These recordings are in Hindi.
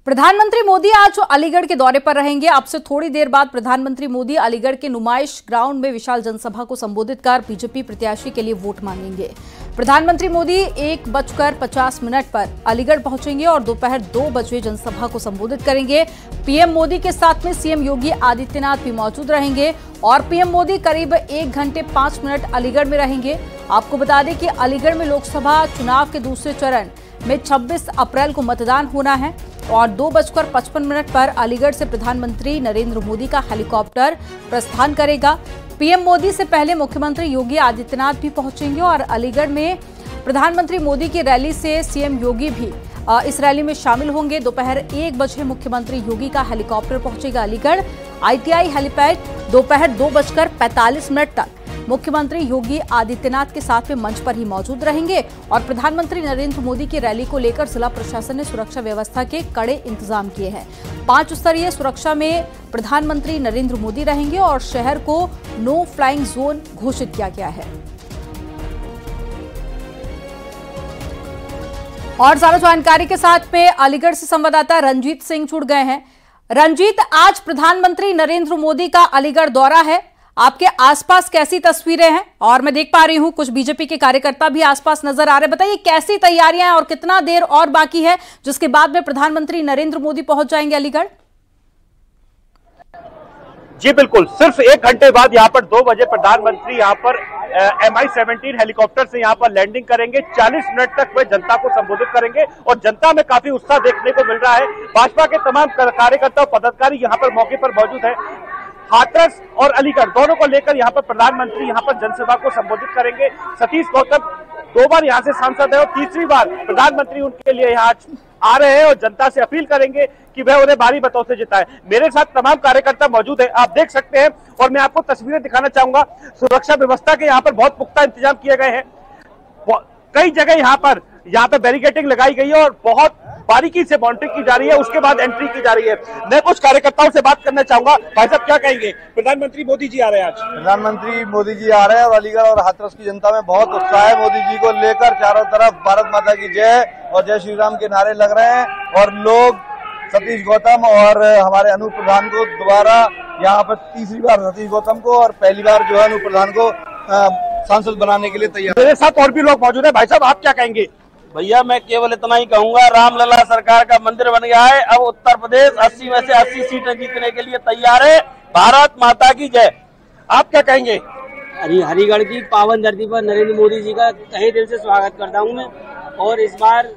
प्रधानमंत्री मोदी आज अलीगढ़ के दौरे पर रहेंगे। अब से थोड़ी देर बाद प्रधानमंत्री मोदी अलीगढ़ के नुमाइश ग्राउंड में विशाल जनसभा को संबोधित कर बीजेपी प्रत्याशी के लिए वोट मांगेंगे। प्रधानमंत्री मोदी 1:50 पर अलीगढ़ पहुंचेंगे और दोपहर 2 बजे जनसभा को संबोधित करेंगे। पीएम मोदी के साथ में सीएम योगी आदित्यनाथ भी मौजूद रहेंगे और पीएम मोदी करीब 1 घंटे 5 मिनट अलीगढ़ में रहेंगे। आपको बता दें कि अलीगढ़ में लोकसभा चुनाव के दूसरे चरण में 26 अप्रैल को मतदान होना है और 2:55 पर अलीगढ़ से प्रधानमंत्री नरेंद्र मोदी का हेलीकॉप्टर प्रस्थान करेगा। पीएम मोदी से पहले मुख्यमंत्री योगी आदित्यनाथ भी पहुंचेंगे और अलीगढ़ में प्रधानमंत्री मोदी की रैली से सीएम योगी भी इस रैली में शामिल होंगे। दोपहर 1 बजे मुख्यमंत्री योगी का हेलीकॉप्टर पहुंचेगा अलीगढ़ आईटीआई हेलीपैड। दोपहर 2:45 तक मुख्यमंत्री योगी आदित्यनाथ के साथ में मंच पर ही मौजूद रहेंगे और प्रधानमंत्री नरेंद्र मोदी की रैली को लेकर जिला प्रशासन ने सुरक्षा व्यवस्था के कड़े इंतजाम किए हैं। 5 स्तरीय सुरक्षा में प्रधानमंत्री नरेंद्र मोदी रहेंगे और शहर को नो फ्लाइंग जोन घोषित किया गया है। और ज्यादा जानकारी के साथ में अलीगढ़ से संवाददाता रंजीत सिंह जुड़ गए हैं। रंजीत, आज प्रधानमंत्री नरेंद्र मोदी का अलीगढ़ दौरा है, आपके आसपास कैसी तस्वीरें हैं? और मैं देख पा रही हूं कुछ बीजेपी के कार्यकर्ता भी आसपास नजर आ रहे हैं। बताइए कैसी तैयारियां हैं और कितना देर और बाकी है जिसके बाद में प्रधानमंत्री नरेंद्र मोदी पहुंच जाएंगे अलीगढ़? जी बिल्कुल, सिर्फ 1 घंटे बाद यहाँ पर 2 बजे प्रधानमंत्री यहाँ पर MI-17 हेलीकॉप्टर से यहाँ पर लैंडिंग करेंगे। 40 मिनट तक वे जनता को संबोधित करेंगे और जनता में काफी उत्साह देखने को मिल रहा है। भाजपा के तमाम कार्यकर्ता और पदाधिकारी यहाँ पर मौके पर मौजूद है। हाथरस और अलीगढ़ दोनों को लेकर यहाँ पर प्रधानमंत्री यहाँ पर जनसभा को संबोधित करेंगे। सतीश गौतम 2 बार यहाँ से सांसद है और तीसरी बार प्रधानमंत्री उनके लिए यहाँ आ रहे हैं और जनता से अपील करेंगे कि वह उन्हें भारी मतों से जिताए। मेरे साथ तमाम कार्यकर्ता मौजूद है, आप देख सकते हैं और मैं आपको तस्वीरें दिखाना चाहूंगा। सुरक्षा व्यवस्था के यहाँ पर बहुत पुख्ता इंतजाम किए गए हैं। कई जगह यहाँ पे बैरिकेडिंग लगाई गई है और बहुत बारीकी से मॉनिटरिंग की जा रही है, उसके बाद एंट्री की जा रही है। मैं कुछ कार्यकर्ताओं से बात करना चाहूंगा। भाई साहब क्या कहेंगे? प्रधानमंत्री मोदी जी आ रहे हैं आज। प्रधानमंत्री मोदी जी आ रहे हैं और अलीगढ़ और हाथरस की जनता में बहुत उत्साह है। मोदी जी को लेकर चारों तरफ भारत माता की जय और जय श्री राम के नारे लग रहे हैं और लोग सतीश गौतम और हमारे अनूप प्रधान को दोबारा यहाँ पर तीसरी बार सतीश गौतम को और पहली बार जो है अनूप प्रधान को सांसद बनाने के लिए तैयार। मेरे साथ और भी लोग मौजूद है। भाई साहब आप क्या कहेंगे? भैया मैं केवल इतना ही कहूंगा, रामलला सरकार का मंदिर बन गया है। अब उत्तर प्रदेश 80 में से 80 सीटें जीतने के लिए तैयार है। भारत माता की जय। आप क्या कहेंगे? हरिगढ़ की पावन धरती पर नरेंद्र मोदी जी का तहे दिल से स्वागत करता हूं मैं। और इस बार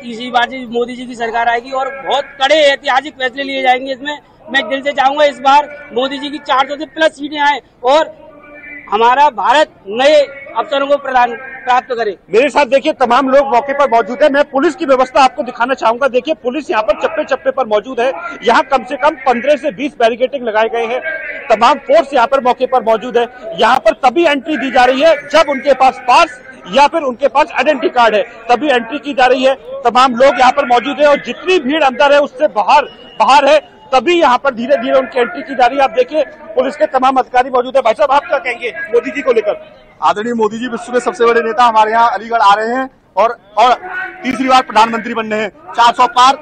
तीसरी बार मोदी जी की सरकार आएगी और बहुत कड़े ऐतिहासिक फैसले लिए जाएंगे। इसमें मैं दिल से चाहूंगा इस बार मोदी जी की 400 से प्लस सीटें आए और हमारा भारत नए अवसरों को प्राप्त करे। मेरे साथ देखिए तमाम लोग मौके पर मौजूद है। मैं पुलिस की व्यवस्था आपको दिखाना चाहूंगा। देखिए पुलिस यहाँ पर चप्पे चप्पे पर मौजूद है। यहाँ कम से कम 15 से 20 बैरिकेडिंग लगाए गए हैं। तमाम फोर्स यहाँ पर मौके पर मौजूद है। यहाँ पर तभी एंट्री दी जा रही है जब उनके पास या फिर उनके पास आइडेंटिटी कार्ड है, तभी एंट्री की जा रही है। तमाम लोग यहाँ पर मौजूद है और जितनी भीड़ अंदर है उससे बाहर है, तभी यहाँ पर धीरे धीरे उनकी एंट्री की जा रही है। आप देखिए पुलिस के तमाम अधिकारी मौजूद है। भाई साहब आप क्या कहेंगे मोदी जी को लेकर? आदरणीय मोदी जी विश्व के सबसे बड़े नेता हमारे यहाँ अलीगढ़ आ रहे हैं और तीसरी बार प्रधानमंत्री बनने हैं। 400 पार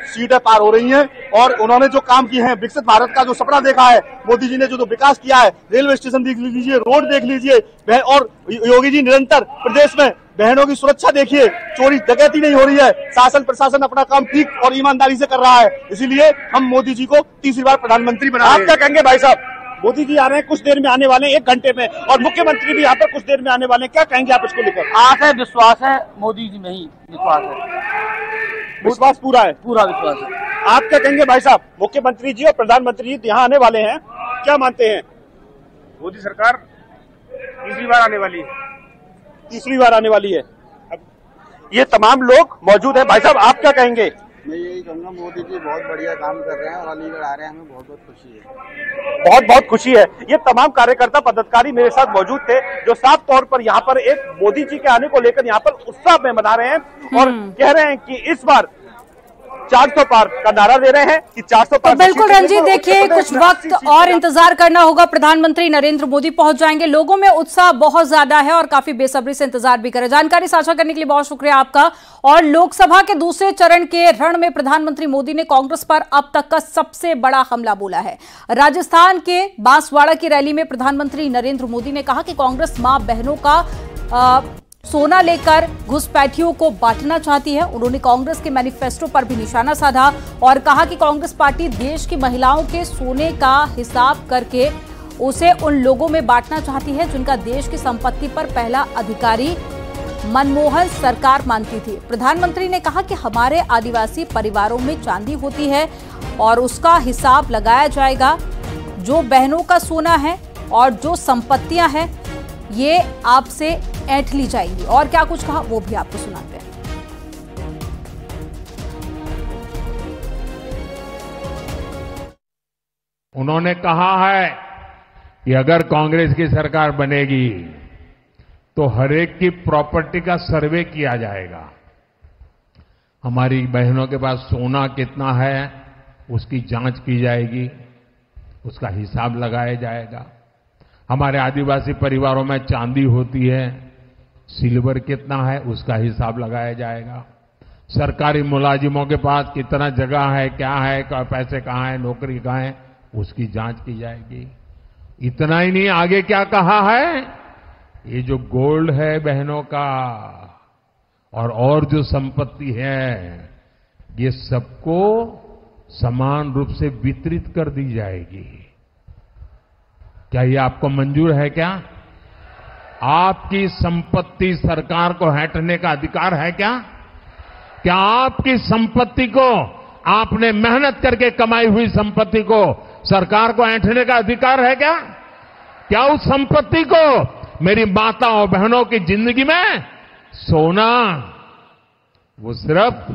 सीटें पार हो रही हैं और उन्होंने जो काम किए हैं, विकसित भारत का जो सपना देखा है, मोदी जी ने जो विकास किया है, रेलवे स्टेशन देख लीजिए, रोड देख लीजिए और योगी जी निरंतर प्रदेश में बहनों की सुरक्षा देखिए, चोरी डकैती नहीं हो रही है, शासन प्रशासन अपना काम ठीक और ईमानदारी से कर रहा है। इसीलिए हम मोदी जी को तीसरी बार प्रधानमंत्री बना रहे हैं। आप क्या कहेंगे भाई साहब? मोदी जी आ रहे हैं, कुछ देर में आने वाले हैं, 1 घंटे में, और मुख्यमंत्री भी यहाँ पर कुछ देर में आने वाले हैं। क्या कहेंगे आप इसको लेकर? आस है, विश्वास है, मोदी जी में ही विश्वास है। विश्वास पूरा है? पूरा विश्वास है। आप क्या कहेंगे भाई साहब? मुख्यमंत्री जी और प्रधानमंत्री जी यहाँ आने वाले हैं, क्या मानते हैं? मोदी सरकार तीसरी बार आने वाली है। तीसरी बार आने वाली है। ये तमाम लोग मौजूद है। भाई साहब आप क्या कहेंगे? मैं यही कहूँगा, मोदी जी बहुत बढ़िया काम कर रहे हैं और अलीगढ़ आ रहे हैं, हमें बहुत बहुत खुशी है। बहुत बहुत खुशी है। ये तमाम कार्यकर्ता पदाधिकारी मेरे साथ मौजूद थे जो साफ तौर पर यहाँ पर एक मोदी जी के आने को लेकर यहाँ पर उत्साह में मना रहे हैं और कह रहे हैं कि इस बार 400 पार का नारा दे रहे हैं कि 400 पार। तो बिल्कुल रंजीत, देखिए कुछ वक्त और इंतजार करना होगा। प्रधानमंत्री नरेंद्र मोदी पहुंच जाएंगे। लोगों में उत्साह बहुत ज्यादा है और काफी बेसब्री से इंतजार भी करें। जानकारी साझा करने के लिए बहुत शुक्रिया आपका। और लोकसभा के दूसरे चरण के रण में प्रधानमंत्री मोदी ने कांग्रेस पर अब तक का सबसे बड़ा हमला बोला है। राजस्थान के बांसवाड़ा की रैली में प्रधानमंत्री नरेंद्र मोदी ने कहा कि कांग्रेस मां बहनों का सोना लेकर घुसपैठियों को बांटना चाहती है। उन्होंने कांग्रेस के मैनिफेस्टो पर भी निशाना साधा और कहा कि कांग्रेस पार्टी देश की महिलाओं के सोने का हिसाब करके उसे उन लोगों में बांटना चाहती है जिनका देश की संपत्ति पर पहला अधिकारी मनमोहन सरकार मानती थी। प्रधानमंत्री ने कहा कि हमारे आदिवासी परिवारों में चांदी होती है और उसका हिसाब लगाया जाएगा। जो बहनों का सोना है और जो संपत्तियां हैं ये आपसे ऐंठ ली जाएंगी। और क्या कुछ कहा वो भी आपको सुनाते हैं। उन्होंने कहा है कि अगर कांग्रेस की सरकार बनेगी तो हर एक की प्रॉपर्टी का सर्वे किया जाएगा। हमारी बहनों के पास सोना कितना है उसकी जांच की जाएगी, उसका हिसाब लगाया जाएगा। हमारे आदिवासी परिवारों में चांदी होती है, सिल्वर कितना है उसका हिसाब लगाया जाएगा। सरकारी मुलाजिमों के पास कितना जगह है, क्या है, पैसे कहाँ है, नौकरी कहाँ है, उसकी जांच की जाएगी। इतना ही नहीं, आगे क्या कहा है, ये जो गोल्ड है बहनों का और जो संपत्ति है ये सबको समान रूप से वितरित कर दी जाएगी। क्या ये आपको मंजूर है? क्या आपकी संपत्ति सरकार को हटने का अधिकार है? क्या आपकी संपत्ति को, आपने मेहनत करके कमाई हुई संपत्ति को सरकार को ऐंठने का अधिकार है? क्या उस संपत्ति को मेरी माताओं बहनों की जिंदगी में सोना वो सिर्फ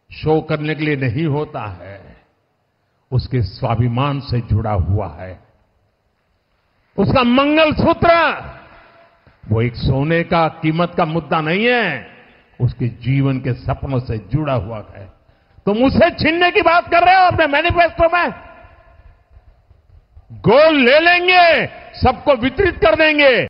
शो करने के लिए नहीं होता है, उसके स्वाभिमान से जुड़ा हुआ है। उसका मंगलसूत्र वो एक सोने का कीमत का मुद्दा नहीं है, उसके जीवन के सपनों से जुड़ा हुआ है। तुम उसे छीनने की बात कर रहे हो अपने मैनिफेस्टो में। गोल्ड ले लेंगे, सबको वितरित कर देंगे।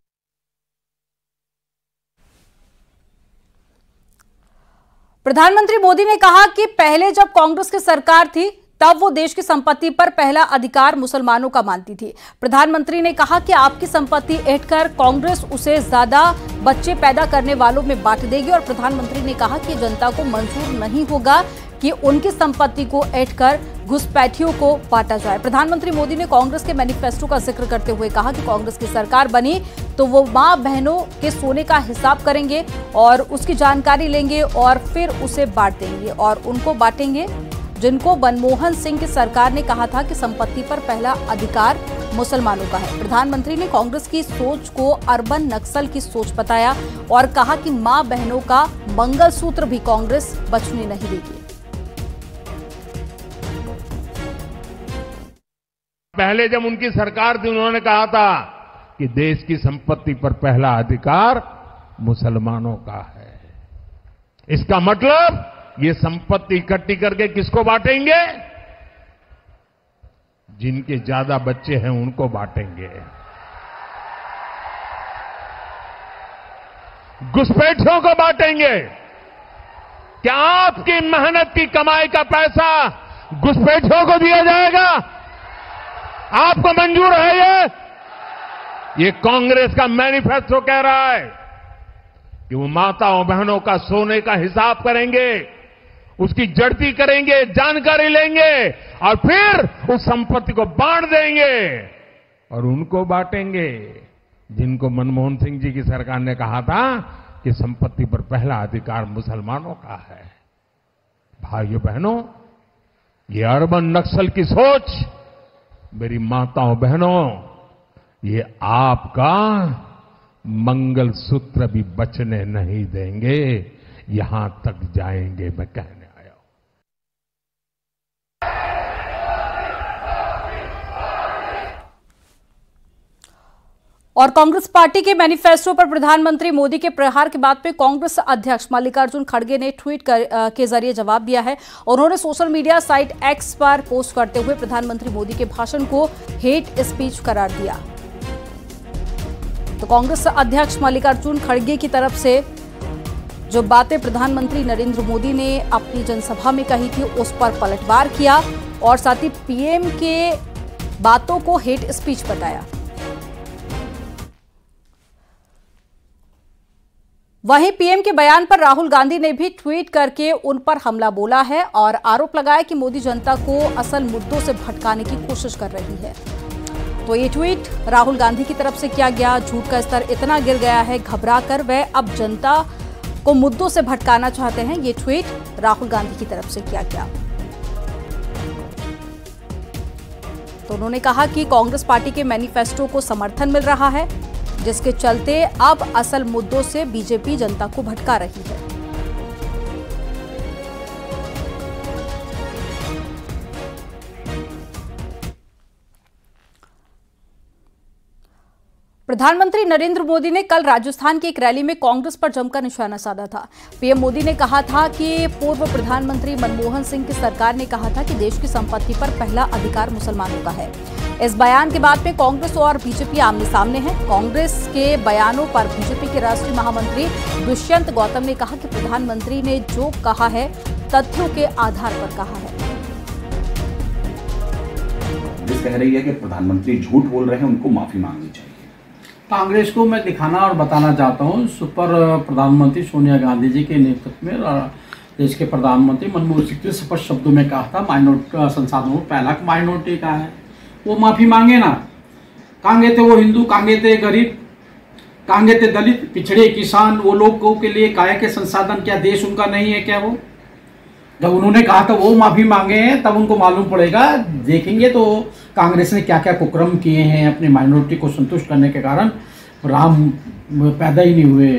प्रधानमंत्री मोदी ने कहा कि पहले जब कांग्रेस की सरकार थी तब वो देश की संपत्ति पर पहला अधिकार मुसलमानों का मानती थी। प्रधानमंत्री ने कहा कि आपकी संपत्ति ऐंठकर कांग्रेस उसे ज्यादा बच्चे पैदा करने वालों में बांट देगी। और प्रधानमंत्री ने कहा कि जनता को मंजूर नहीं होगा कि उनकी संपत्ति को ऐंठकर घुसपैठियों को बांटा जाए। प्रधानमंत्री मोदी ने कांग्रेस के मैनिफेस्टो का जिक्र करते हुए कहा कि कांग्रेस की सरकार बनी तो वो मां बहनों के सोने का हिसाब करेंगे और उसकी जानकारी लेंगे और फिर उसे बांट देंगे और उनको बांटेंगे जिनको मनमोहन सिंह की सरकार ने कहा था कि संपत्ति पर पहला अधिकार मुसलमानों का है। प्रधानमंत्री ने कांग्रेस की सोच को अर्बन नक्सल की सोच बताया और कहा कि मां बहनों का मंगलसूत्र भी कांग्रेस बचने नहीं देगी। पहले जब उनकी सरकार थी उन्होंने कहा था कि देश की संपत्ति पर पहला अधिकार मुसलमानों का है। इसका मतलब ये संपत्ति इकट्ठी करके किसको बांटेंगे? जिनके ज्यादा बच्चे हैं उनको बांटेंगे। घुसपैठियों को बांटेंगे। क्या आपकी मेहनत की कमाई का पैसा घुसपैठियों को दिया जाएगा? आपको मंजूर है? ये कांग्रेस का मैनिफेस्टो कह रहा है कि वो माताओं बहनों का सोने का हिसाब करेंगे, उसकी जड़ती करेंगे, जानकारी लेंगे और फिर उस संपत्ति को बांट देंगे और उनको बांटेंगे जिनको मनमोहन सिंह जी की सरकार ने कहा था कि संपत्ति पर पहला अधिकार मुसलमानों का है। भाइयों बहनों, ये अर्बन नक्सल की सोच मेरी माताओं बहनों, ये आपका मंगलसूत्र भी बचने नहीं देंगे, यहां तक जाएंगे, मैं कहने आया हूं। और कांग्रेस पार्टी के मैनिफेस्टो पर प्रधानमंत्री मोदी के प्रहार के बाद में कांग्रेस अध्यक्ष मल्लिकार्जुन खड़गे ने ट्वीट के जरिए जवाब दिया है। उन्होंने सोशल मीडिया साइट एक्स पर पोस्ट करते हुए प्रधानमंत्री मोदी के भाषण को हेट स्पीच करार दिया। तो कांग्रेस अध्यक्ष मल्लिकार्जुन खड़गे की तरफ से जो बातें प्रधानमंत्री नरेंद्र मोदी ने अपनी जनसभा में कही थी उस पर पलटवार किया और साथ ही पीएम के बातों को हेट स्पीच बताया। वहीं पीएम के बयान पर राहुल गांधी ने भी ट्वीट करके उन पर हमला बोला है और आरोप लगाया कि मोदी जनता को असल मुद्दों से भटकाने की कोशिश कर रही है। तो ये ट्वीट राहुल गांधी की तरफ से किया गया। झूठ का स्तर इतना गिर गया है, घबराकर वह अब जनता को मुद्दों से भटकाना चाहते हैं। ये ट्वीट राहुल गांधी की तरफ से किया गया। तो उन्होंने कहा कि कांग्रेस पार्टी के मैनिफेस्टो को समर्थन मिल रहा है, जिसके चलते अब असल मुद्दों से बीजेपी जनता को भटका रही है। प्रधानमंत्री नरेंद्र मोदी ने कल राजस्थान की एक रैली में कांग्रेस पर जमकर निशाना साधा था। पीएम मोदी ने कहा था कि पूर्व प्रधानमंत्री मनमोहन सिंह की सरकार ने कहा था कि देश की संपत्ति पर पहला अधिकार मुसलमानों का है। इस बयान के बाद में कांग्रेस और बीजेपी आमने सामने है। कांग्रेस के बयानों पर बीजेपी के राष्ट्रीय महामंत्री दुष्यंत गौतम ने कहा कि प्रधानमंत्री ने जो कहा है तथ्यों के आधार पर कहा है। कांग्रेस कह रही है कि प्रधानमंत्री झूठ बोल रहे हैं, उनको माफी मांगनी चाहिए। कांग्रेस को मैं दिखाना और बताना चाहता हूँ, सुपर प्रधानमंत्री सोनिया गांधी जी के नेतृत्व में देश के प्रधानमंत्री मनमोहन सिंह ने स्पष्ट शब्दों में कहा था माइनॉरिटी संसाधनों पहला माइनॉरिटी का है, वो माफी मांगे ना। कांगे थे वो हिंदू, कांगे थे गरीब, कांगे थे दलित, पिछड़े, किसान, वो लोगों के लिए काय के संसाधन क्या देश उनका नहीं है क्या? वो जब उन्होंने कहा था वो माफी मांगे हैं तब उनको मालूम पड़ेगा। देखेंगे तो कांग्रेस ने क्या क्या कुकर्म किए हैं अपने माइनॉरिटी को संतुष्ट करने के कारण। राम पैदा ही नहीं हुए,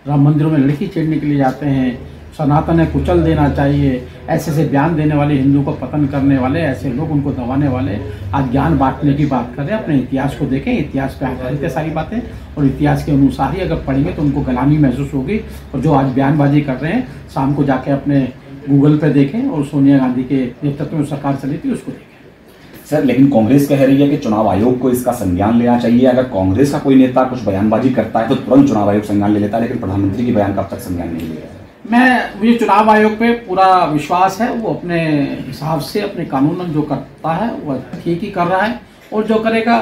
राम मंदिरों में लड़की छेड़ने के लिए जाते हैं, सनातन है कुचल देना चाहिए, ऐसे से बयान देने वाले, हिंदू को पतन करने वाले, ऐसे लोग उनको दबाने वाले आज ज्ञान बांटने की बात कर रहे हैं। अपने इतिहास को देखें, इतिहास पे आधारित है सारी बातें और इतिहास के अनुसार ही अगर पढ़ेंगे तो उनको गलानी महसूस होगी। और जो आज बयानबाजी कर रहे हैं, शाम को जाके अपने गूगल पे देखें और सोनिया गांधी के नेतृत्व में सरकार चली थी उसको देखें। सर, लेकिन कांग्रेस कह रही है कि चुनाव आयोग को इसका संज्ञान लेना चाहिए। अगर कांग्रेस का कोई नेता कुछ बयानबाजी करता है तो तुरंत चुनाव आयोग संज्ञान ले लेता है, लेकिन प्रधानमंत्री के बयान का अब तक संज्ञान नहीं ले रहा है। मुझे चुनाव आयोग पे पूरा विश्वास है, वो अपने हिसाब से अपने कानूनन जो करता है वो ठीक ही कर रहा है और जो करेगा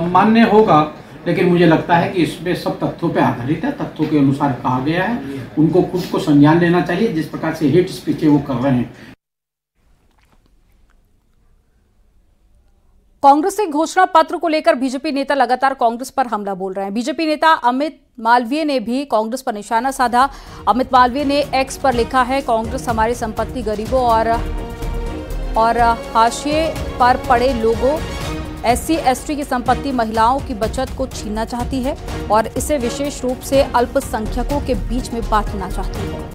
मान्य होगा। लेकिन मुझे लगता है कि इसमें सब तथ्यों पे आधारित है, तथ्यों के अनुसार कहा गया है, उनको खुद को संज्ञान लेना चाहिए जिस प्रकार से हेट स्पीच वो कर रहे हैं। कांग्रेस के घोषणा पत्र को लेकर बीजेपी नेता लगातार कांग्रेस पर हमला बोल रहे हैं। बीजेपी नेता अमित मालवीय ने भी कांग्रेस पर निशाना साधा। अमित मालवीय ने एक्स पर लिखा है, कांग्रेस हमारी संपत्ति गरीबों और हाशिए पर पड़े लोगों, SC ST की संपत्ति, महिलाओं की बचत को छीनना चाहती है और इसे विशेष रूप से अल्पसंख्यकों के बीच में बांटना चाहती है।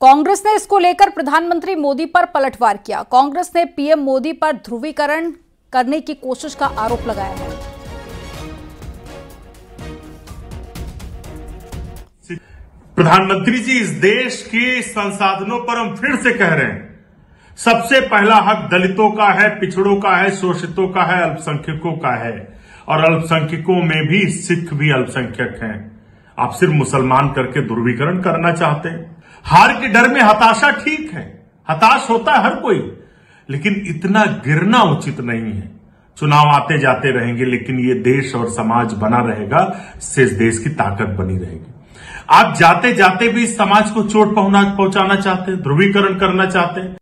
कांग्रेस ने इसको लेकर प्रधानमंत्री मोदी पर पलटवार किया। कांग्रेस ने पीएम मोदी पर ध्रुवीकरण करने की कोशिश का आरोप लगाया है। प्रधानमंत्री जी, इस देश के संसाधनों पर हम फिर से कह रहे हैं, सबसे पहला हक दलितों का है, पिछड़ों का है, शोषितों का है, अल्पसंख्यकों का है और अल्पसंख्यकों में भी सिख भी अल्पसंख्यक हैं। आप सिर्फ मुसलमान करके ध्रुवीकरण करना चाहते हैं। हार के डर में हताशा ठीक है, हताश होता है हर कोई, लेकिन इतना गिरना उचित नहीं है। चुनाव आते जाते रहेंगे लेकिन ये देश और समाज बना रहेगा, इससे इस देश की ताकत बनी रहेगी। आप जाते जाते भी समाज को चोट पहुंचाना चाहते हैं, ध्रुवीकरण करना चाहते हैं।